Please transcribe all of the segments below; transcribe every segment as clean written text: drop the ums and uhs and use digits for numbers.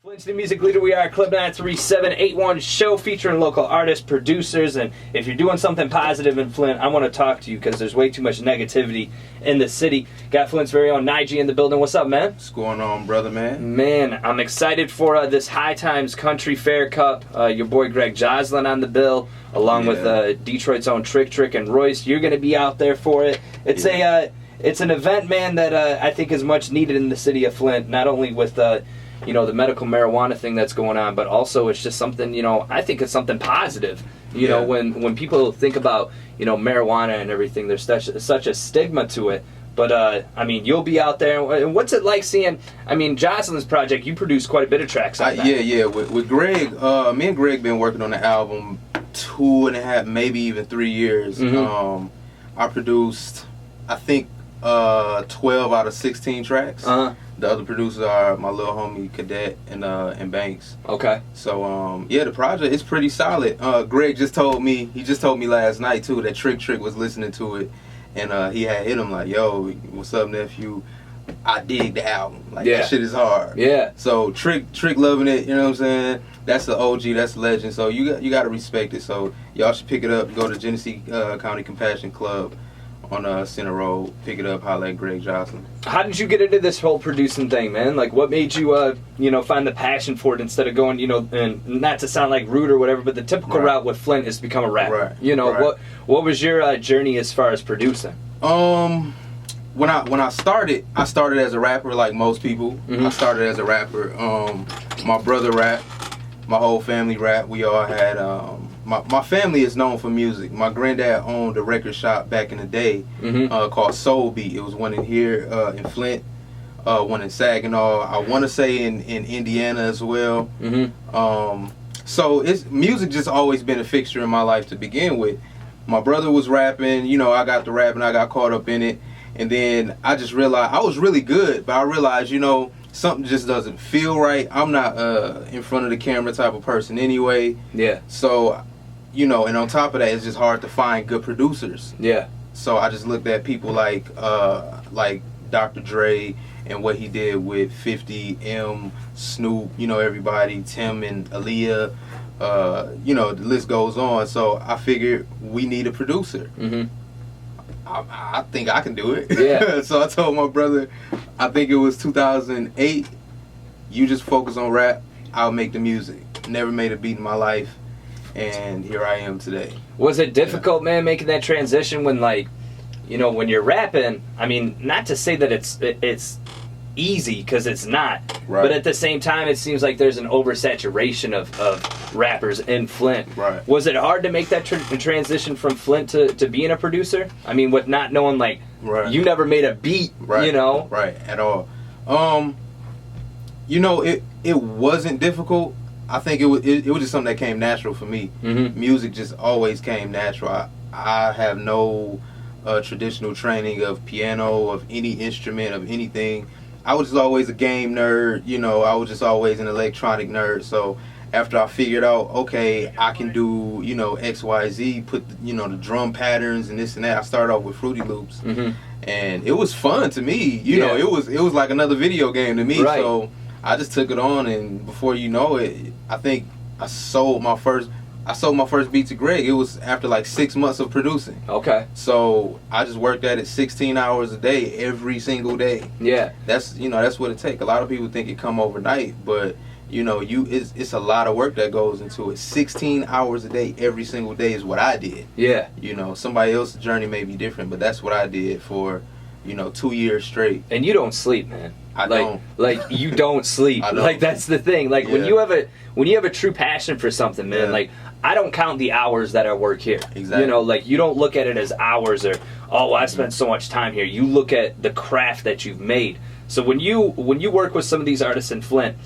Flint's the music leader. We are Club 93781 show featuring local artists, producers, and if you're doing something positive in Flint, I want to talk to you because there's way too much negativity in the city. Got Flint's very own Nygee in the building. What's up, man? What's going on, brother, man? Man, I'm excited for this High Times Country Fair Cup. Your boy Greg Joslin on the bill, along with Detroit's own Trick and Royce. You're going to be out there for it. It's it's an event, man, that I think is much needed in the city of Flint. Not only with the medical marijuana thing that's going on, but also it's just something, I think it's something positive. You know, when people think about, marijuana and everything, there's such a stigma to it. But, I mean, you'll be out there. And what's it like seeing, Joslin's project, you produced quite a bit of tracks on that. Yeah. With Greg, me and Greg been working on the album 2.5, maybe even 3 years. Mm-hmm. I produced, I think, 12 out of 16 tracks. The other producers are my little homie Cadet and Banks. Okay. So the project is pretty solid. Greg just told me last night too that Trick was listening to it, and he had hit him like, "Yo, what's up, nephew? I dig the album. Like that shit is hard." Yeah. So Trick loving it. You know what I'm saying? That's the OG. That's the legend. So you got to respect it. So y'all should pick it up. Go to Genesee County Compassion Club on Center Road, pick it up, holla at Greg Joslin. How did you get into this whole producing thing, man? Like, what made you, find the passion for it instead of going, and not to sound like rude or whatever, but the typical route with Flint is to become a rapper. Right. What was your journey as far as producing? When I started as a rapper, like most people. Mm-hmm. I started as a rapper. My brother rapped, my whole family rapped. We all had my family is known for music. My granddad owned a record shop back in the day called Soul Beat. It was one in here in Flint, one in Saginaw. I want to say in Indiana as well. Mm-hmm. So music just always been a fixture in my life to begin with. My brother was rapping. I got to rapping. I got caught up in it. And then I just realized I was really good, but I realized, something just doesn't feel right. I'm not in front of the camera type of person anyway. Yeah. So, and on top of that, it's just hard to find good producers. Yeah. So I just looked at people like Dr. Dre and what he did with 50, M, Snoop, everybody, Tim and Aaliyah, the list goes on. So I figured we need a producer. Mm-hmm. I think I can do it. Yeah. So I told my brother, I think it was 2008, you just focus on rap, I'll make the music. Never made a beat in my life, and here I am today. Was it difficult, man, making that transition when, when you're rapping? Not to say that it's easy, because it's not. Right. But at the same time, it seems like there's an oversaturation of rappers in Flint. Right. Was it hard to make that transition from Flint to being a producer? With not knowing, you never made a beat, Right, at all. It wasn't difficult. I think it was just something that came natural for me. Mm-hmm. Music just always came natural. I have no traditional training of piano, of any instrument, of anything. I was just always a game nerd, I was just always an electronic nerd. So after I figured out, okay, I can do, X, Y, Z, put, the drum patterns and this and that. I started off with Fruity Loops. Mm-hmm. And it was fun to me. It was like another video game to me. Right. So I just took it on, and before you know it, I think I sold my first beat to Greg. It was after 6 months of producing. Okay. So I just worked at it 16 hours a day, every single day. Yeah. That's what it takes. A lot of people think it come overnight, but it's a lot of work that goes into it. 16 hours a day, every single day is what I did. Yeah. Somebody else's journey may be different, but that's what I did for 2 years straight. And you don't sleep, man. I don't. You don't sleep. I don't. That's the thing. When you have a true passion for something, man, I don't count the hours that I work here. Exactly. You don't look at it as hours or, I spent so much time here. You look at the craft that you've made. So when you work with some of these artists in Flint,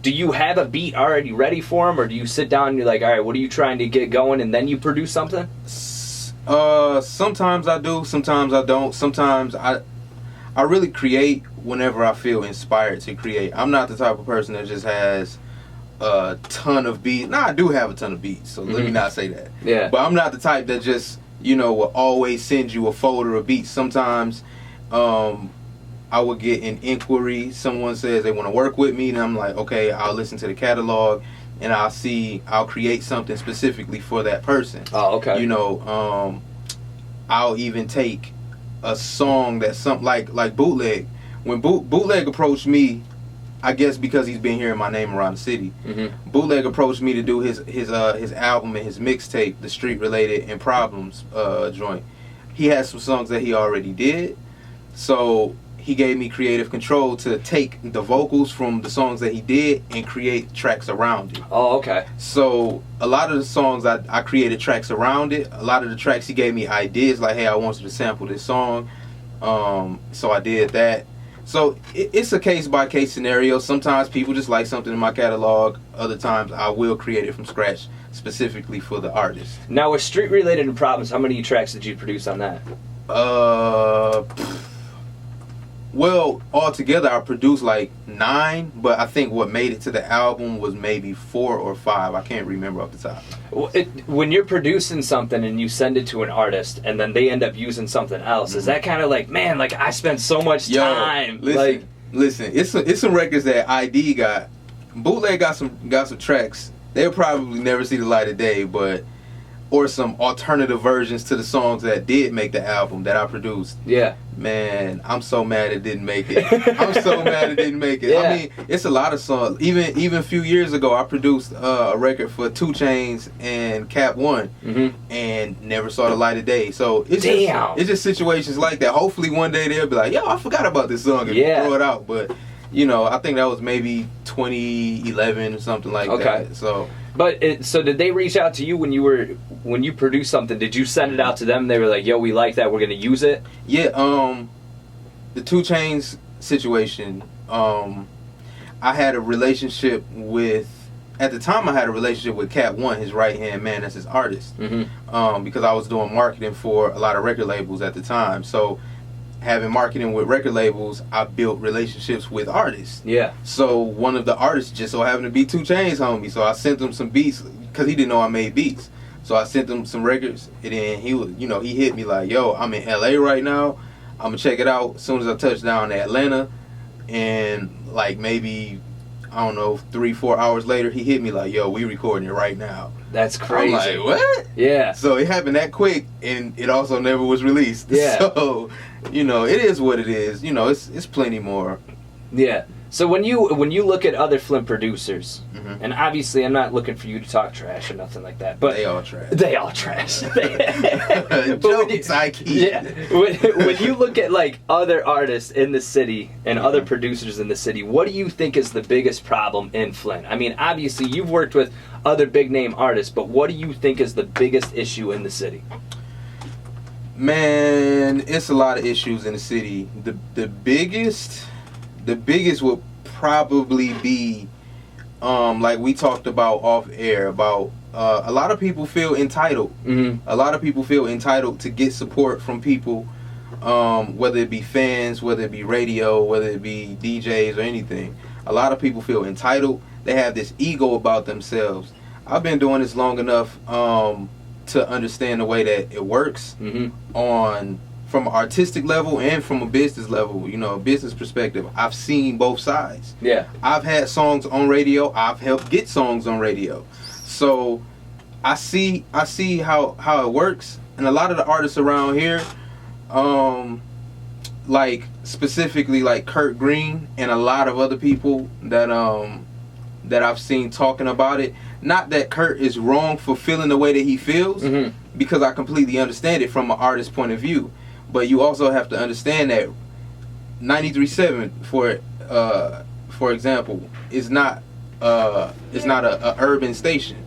do you have a beat already ready for them, or do you sit down and you're like, all right, what are you trying to get going, and then you produce something? Sometimes I do, sometimes I don't. Sometimes I really create whenever I feel inspired to create. I'm not the type of person that just has a ton of beats. I do have a ton of beats, so let me not say that. Yeah. But I'm not the type that just, will always send you a folder of beats. Sometimes I would get an inquiry. Someone says they want to work with me, and I'm like, okay, I'll listen to the catalog, and I'll create something specifically for that person. Oh, okay. You know, I'll even take a song that's something like Bootleg. When Bootleg approached me, I guess because he's been hearing my name around the city, Bootleg approached me to do his album and his mixtape, the Street Related and Problems joint. He had some songs that he already did, so he gave me creative control to take the vocals from the songs that he did and create tracks around it. Oh, okay. So a lot of the songs I created tracks around it. A lot of the tracks he gave me ideas like, hey, I want you to sample this song. So I did that. So it's a case-by-case scenario. Sometimes people just like something in my catalog. Other times I will create it from scratch specifically for the artist. Now, with Street Related and Problems, how many tracks did you produce on that? Well, altogether I produced like 9, but I think what made it to the album was maybe 4 or 5. I can't remember off the top. Well, when you're producing something and you send it to an artist and then they end up using something else, is that kind of like, man, like I spent so much time? Listen, it's some records that ID got. Bootleg got some tracks. They'll probably never see the light of day, or some alternative versions to the songs that did make the album that I produced. Yeah. Man, I'm so mad it didn't make it. I'm so mad it didn't make it. Yeah. I mean, it's a lot of songs. Even a few years ago, I produced a record for 2 Chainz and Cap One, and never saw the light of day. So it's just situations like that. Hopefully one day they'll be like, yo, I forgot about this song and throw it out. But you know, I think that was maybe 2011 or something like that. So. But so did they reach out to you when you produced something? Did you send it out to them? They were like, "Yo, we like that. We're gonna use it." Yeah. The 2 Chainz situation. I had a relationship with. At the time, I had a relationship with Cat One, his right hand man, that's his artist. Because I was doing marketing for a lot of record labels at the time. So, having marketing with record labels, I built relationships with artists. Yeah. So one of the artists just so happened to be 2 Chainz homie. So I sent him some beats because he didn't know I made beats. So I sent him some records, and then he hit me like, "Yo, I'm in LA right now. I'm gonna check it out as soon as I touch down in Atlanta." And like maybe, I don't know, 3-4 hours later, he hit me like, "Yo, we recording it right now." That's crazy. I'm like, what? Yeah. So it happened that quick, and it also never was released. Yeah. So, it is what it is. It's plenty more. Yeah. So when you look at other Flint producers, and obviously I'm not looking for you to talk trash or nothing like that, but they all trash. They all trash. Jokes, I keep. Yeah. When you look at like other artists in the city and other producers in the city, what do you think is the biggest problem in Flint? I mean, obviously you've worked with other big name artists, but what do you think is the biggest issue in the city? Man, it's a lot of issues in the city. The biggest would probably be like we talked about off air about a lot of people feel entitled. A lot of people feel entitled to get support from people, whether it be fans, whether it be radio, whether it be DJs or anything. A lot of people feel entitled. They have this ego about themselves. I've been doing this long enough to understand the way that it works from an artistic level and from a business level, a business perspective. I've seen both sides. Yeah. I've had songs on radio. I've helped get songs on radio. So I see how it works. And a lot of the artists around here, like specifically like Kurt Green and a lot of other people that I've seen talking about it. Not that Kurt is wrong for feeling the way that he feels, because I completely understand it from an artist's point of view. But you also have to understand that 93.7, for example, is not a urban station.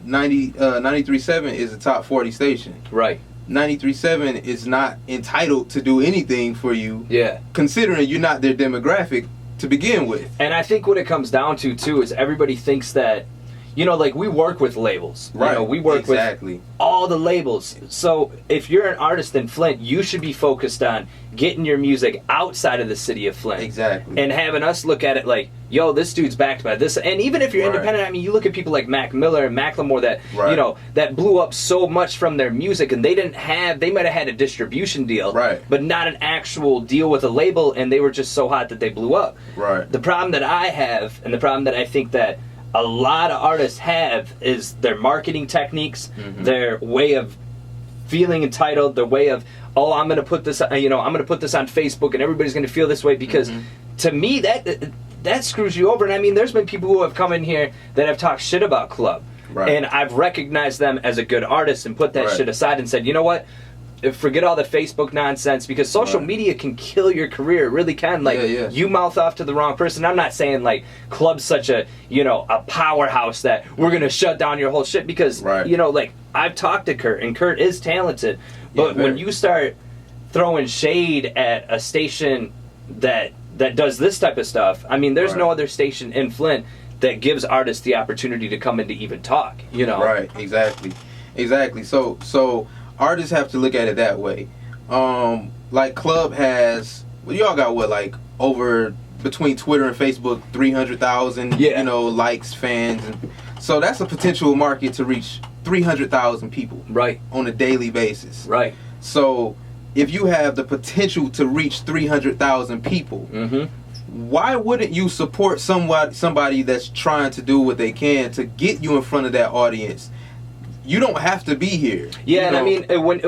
93.7 is a top 40 station. Right. 93.7 is not entitled to do anything for you. Yeah. Considering you're not their demographic to begin with. And I think what it comes down to too is everybody thinks that you know, like we work with labels. Right. You know, we work with all the labels. So if you're an artist in Flint, you should be focused on getting your music outside of the city of Flint. Exactly. And having us look at it like, yo, this dude's backed by this. And even if you're independent, I mean, you look at people like Mac Miller and Macklemore that, you know, that blew up so much from their music, and they might have had a distribution deal, but not an actual deal with a label, and they were just so hot that they blew up. Right. The problem that I have, and the problem that I think that a lot of artists have, is their marketing techniques, their way of feeling entitled, their way of, oh, I'm going to put this, you know, I'm going to put this on Facebook and everybody's going to feel this way, because to me that screws you over. And I mean, there's been people who have come in here that have talked shit about Club, and I've recognized them as a good artist and put that shit aside and said, you know what, forget all the Facebook nonsense, because social media can kill your career. It really can. Like, you mouth off to the wrong person. I'm not saying like Club's such a, you know, a powerhouse that we're gonna shut down your whole shit, because you know, like, I've talked to Kurt, and Kurt is talented, but when you start throwing shade at a station that does this type of stuff, I mean, there's no other station in Flint that gives artists the opportunity to come in to even talk, you know. Right. Exactly. So artists have to look at it that way. Like Club has, well, y'all got what, like over, between Twitter and Facebook, 300,000 you know, likes, fans, and so that's a potential market to reach 300,000 people on a daily basis. So if you have the potential to reach 300,000 people, why wouldn't you support somebody that's trying to do what they can to get you in front of that audience? You don't have to be here. Yeah, and I mean,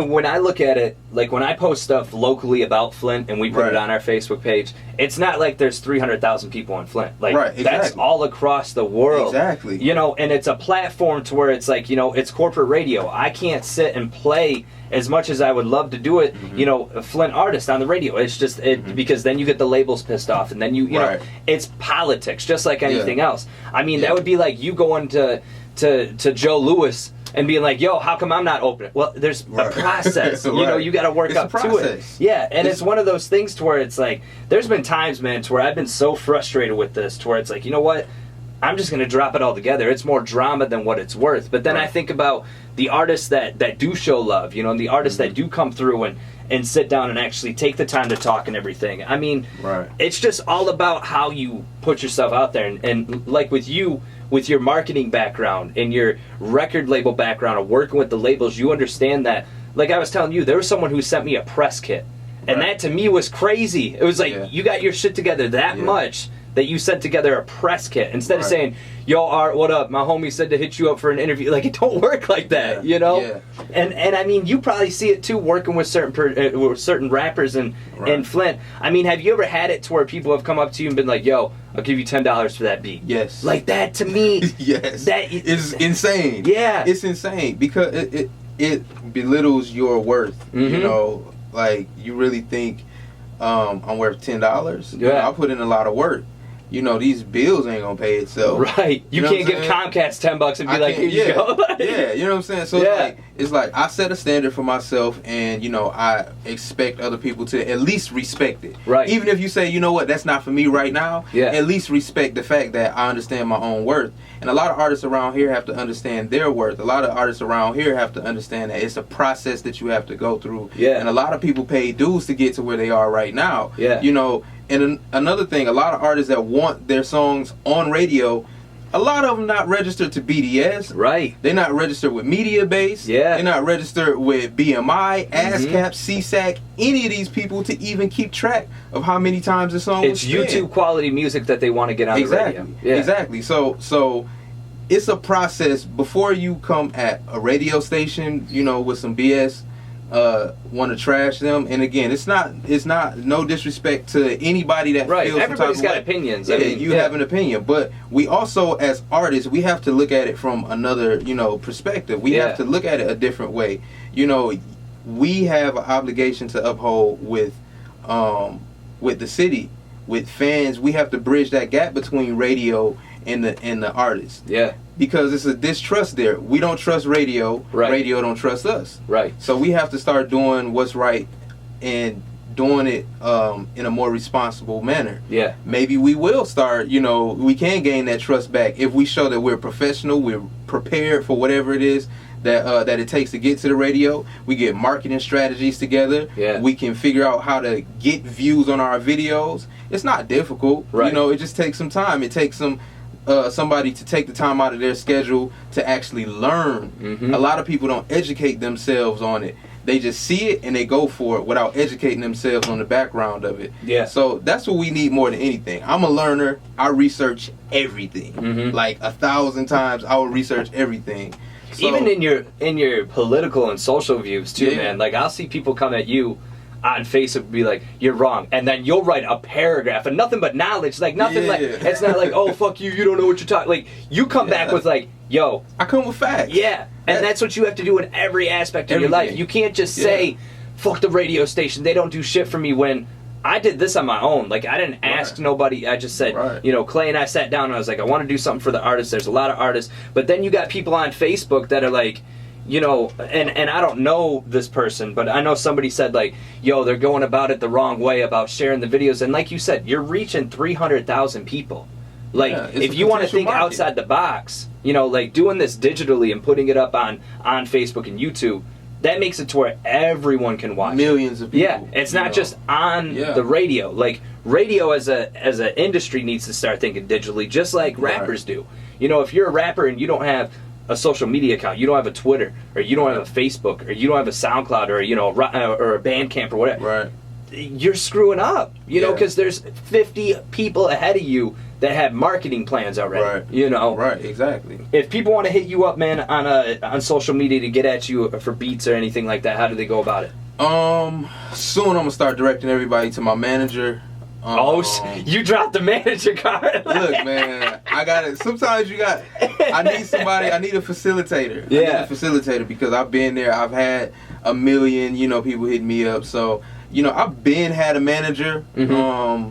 when I look at it, like when I post stuff locally about Flint and we put it on our Facebook page, it's not like there's 300,000 people in Flint. Like, that's all across the world. You know, and it's a platform to where it's like, you know, it's corporate radio. I can't sit and play as much as I would love to do it, you know, a Flint artist on the radio. It's just, because then you get the labels pissed off, and then you know, it's politics, just like anything else. I mean, that would be like you going to Joe Louis and being like, yo, how come I'm not open? Well, there's a process. You know, you got to work up to it. Yeah, and it's one of those things to where it's like, there's been times, man, to where I've been so frustrated with this, to where it's like, you know what? I'm just going to drop it all together. It's more drama than what it's worth. But then I think about the artists that do show love, you know, and the artists that do come through and sit down and actually take the time to talk and everything. I mean, it's just all about how you put yourself out there. And like with you, with your marketing background and your record label background of working with the labels, you understand that. Like I was telling you, there was someone who sent me a press kit. And that to me was crazy. It was like, you got your shit together that much that you sent together a press kit. Instead of saying, yo, Art, what up? My homie said to hit you up for an interview. Like, it don't work like that, you know? And I mean, you probably see it too, working with certain rappers in Flint. I mean, have you ever had it to where people have come up to you and been like, yo, I'll give you $10 for that beat? Yes. Like, that to me, that is insane. Yeah. It's insane because it belittles your worth, you know? Like, you really think I'm worth $10? You know, I put in a lot of work. You know, these bills ain't gonna pay itself. Right. You can't give Comcast $10 and be like, here you go. You know what I'm saying? So it's like I set a standard for myself, and you know, I expect other people to at least respect it. Right. Even if you say, you know what, that's not for me right now, at least respect the fact that I understand my own worth. And a lot of artists around here have to understand their worth. A lot of artists around here have to understand that it's a process that you have to go through. And a lot of people pay dues to get to where they are right now. You know, and another thing, a lot of artists that want their songs on radio, a lot of them not registered to BDS. Right. They're not registered with Media Base. They're not registered with BMI, ASCAP, CSAC, any of these people to even keep track of how many times the song was spent. It's YouTube quality music that they want to get on the radio. Exactly. So it's a process before you come at a radio station, you know, with some BS. Want to trash them, and again, it's not no disrespect to anybody that feels everybody's got opinions. I mean, you have an opinion, but we also, as artists, we have to look at it from another, you know, perspective. We have to look at it a different way. You know, we have an obligation to uphold with the city, with fans. We have to bridge that gap between radio and the artist. Because it's a distrust there. We don't trust radio. Radio don't trust us. So we have to start doing what's right and doing it in a more responsible manner. Yeah. Maybe we will start, we can gain that trust back if we show that we're professional, we're prepared for whatever it is that it takes to get to the radio. We get marketing strategies together. Yeah. We can figure out how to get views on our videos. It's not difficult. Right. It just takes some time. It takes somebody to take the time out of their schedule to actually learn. Mm-hmm. A lot of people don't educate themselves on it. They just see it and they go for it without educating themselves on the background of it. Yeah. So that's what we need more than anything. I'm a learner. I research everything. Mm-hmm. Like 1,000 times I will research everything. So, even in your political and social views too, Yeah. man. Like, I'll see people come at you on Facebook and be like, "You're wrong," and then you'll write a paragraph and nothing but knowledge, like nothing. Yeah. Like, it's not like, "Oh, fuck you, you don't know what you're talking." Like, you come back Yeah. with like, "Yo, I come with facts. yeah," and that's what you have to do in every aspect of your life. Everything. You can't just say, "Fuck the radio station, they don't do shit for me." When I did this on my own, like, I didn't ask nobody. I just said, Right. Clay and I sat down and I was like, I want to do something for the artists. There's a lot of artists, but then you got people on Facebook that are like, and I don't know this person, but I know somebody said like, "Yo, they're going about it the wrong way about sharing the videos." And like you said, you're reaching 300,000 people. Like, Yeah, it's if a you want to potential think market. outside the box, like doing this digitally and putting it up on Facebook and YouTube, that makes it to where everyone can watch. Millions of people. Yeah, it's not just on Yeah. the radio. Like, radio as a industry needs to start thinking digitally, just like Right. rappers do. If you're a rapper and you don't have a social media account, you don't have a Twitter, or you don't have a Facebook, or you don't have a SoundCloud, or or a Bandcamp or whatever, Right. you're screwing up. Yeah. Because there's 50 people ahead of you that have marketing plans already. Right. Right. Exactly. If people want to hit you up, man, on social media to get at you for beats or anything like that, how do they go about it? Soon I'm gonna start directing everybody to my manager. You dropped the manager card. Look, man, I got it. Sometimes I need somebody. I need a facilitator. Yeah. I need a facilitator because I've been there. I've had a million, people hitting me up. So, I've had a manager. Mm-hmm.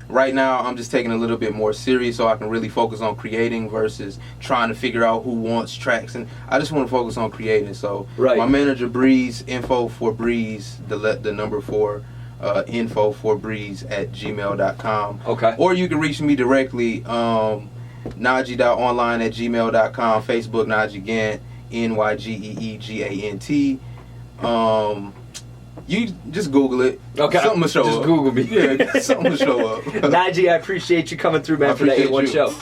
Right now, I'm just taking a little bit more serious so I can really focus on creating versus trying to figure out who wants tracks. And I just want to focus on creating. So, my manager, Breeze, info for Breeze, the number 4. Info for Breeze at gmail.com. Okay. Or Or you can reach me directly, Nygee.online@gmail.com, Facebook Nygee Gant, NYGEEGANT. You just Google it. Okay. Something will show up. Just Google me. Yeah, something will show up. Nygee, I appreciate you coming through, man, I for the appreciate 8-1 you. show.